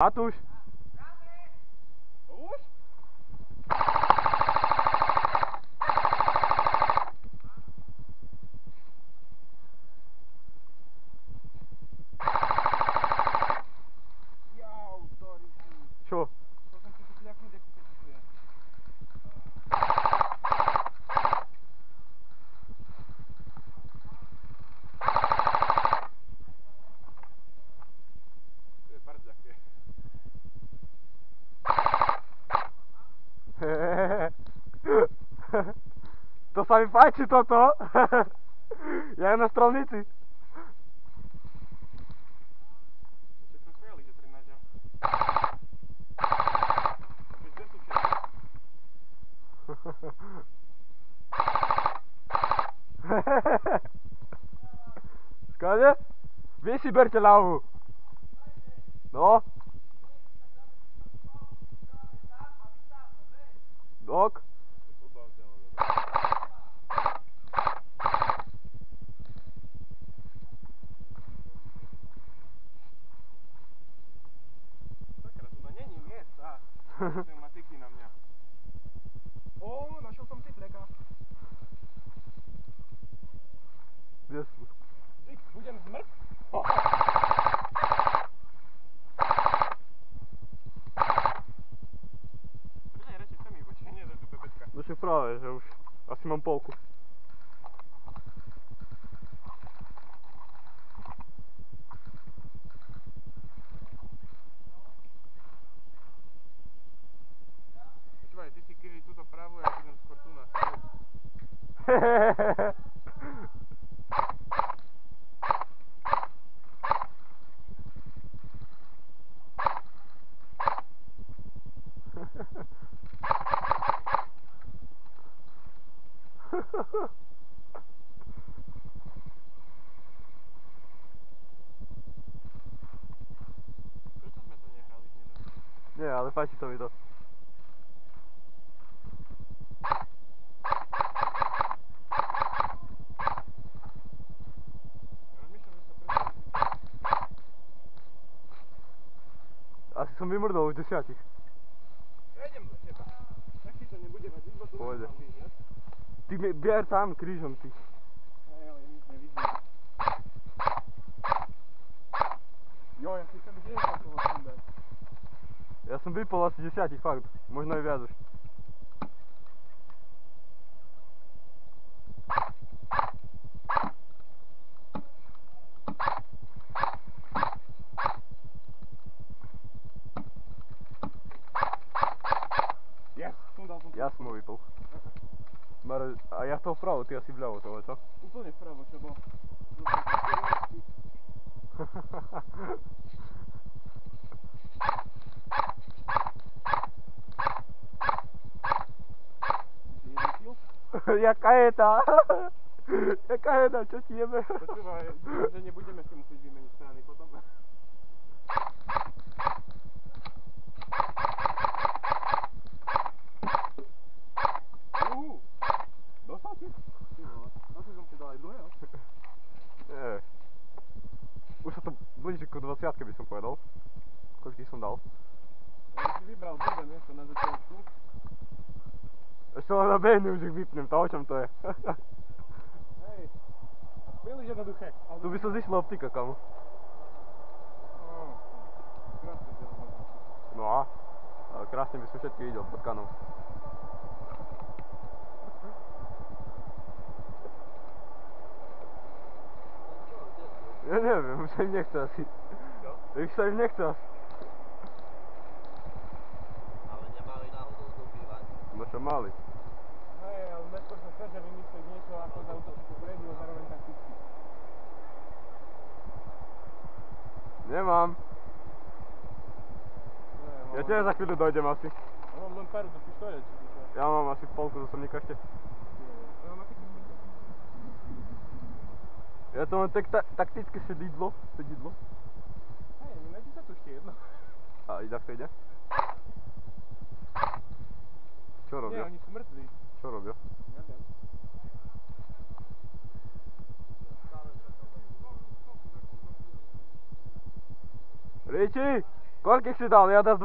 Matúš? Už? Jau, sorry. Čo? To som si kľaknúť, ako sa čuje. To je barďaké. To sa mi páči toto. Ja je na strovnici. Však som smeli, že 13 žal. Opäť zesúčený. Skade? Vy si berte ľavú. No. Dok. Sakra, tu není miesta. Pneumatiky na mňa. Ó, našiel som citleka. Kde sú? Dík, budem zmrt? Pridaj radšej sem, bo či nie je tu bebečka. No však práve, že už asi mám polku. Počúvaj, ty si kryli túto pravú, ja budem skôr tu na. Prečo sme to nehrali hneď? Nie, ale páči sa mi to. Rozmýšľam, že sa prestane. Asi som vymrdol už 10. Ja idem do teba. Tak ti to nebude vadiť, bo tu Pôjde. mám vyhľad. Ty mi bier tam krížom, ty. Hej, ale nič nevidím. Jo, ja si chcem vidieť, tam toho chcem dať. Ja som vypol asi 10, fakt. Možno aj viac už. Yes, sundal som to. Ja som ho vypol. A ja toho vpravo, ty asi vľavo toho, co? Úplne vpravo, čo bol. Jeden kil? Jaká je tá? Jaká je tá, čo ti jebe? Počúvaj, dúfam, že nebudeme si musieť vymeniť strany potom. Dostal si? Ty vole, asi som ti dal aj druhého. Nie. Už sa to blíži ku 20 by som povedal. Koľký som dal? Ja si vybral blbé miesto na začiatku. Ešte len na behny už ich vypnem, to o čom to je? Hej, príliš jednoduché. Tu by sa zišla optika, kamo. Krásne dielo možno. No a? Ale krásne by som všetky videl pod kanou. Ja neviem, už sa im nechce asi. Čo? Už sa im nechce asi. Ale nemali náhodou dobývať. No čo mali? Hej, ale neskôr sa snažia vymyslieť niečo, ako zautočiť vpredu a zároveň takticky. Nemám. Ja tiež za chvíľu dojdem asi. Ja mám len pár do pištole, či ty čo? Ja mám asi polku do somníka ešte. Ja mám taký Ja to mám taktické sedidlo. hej, nájdi sa tu ešte jedno. A inak to ide? Čo Nie, robia? oni sú mŕtvi. Čo robia? Neviem. Riči! Koľkých si dal? Ja dám 2.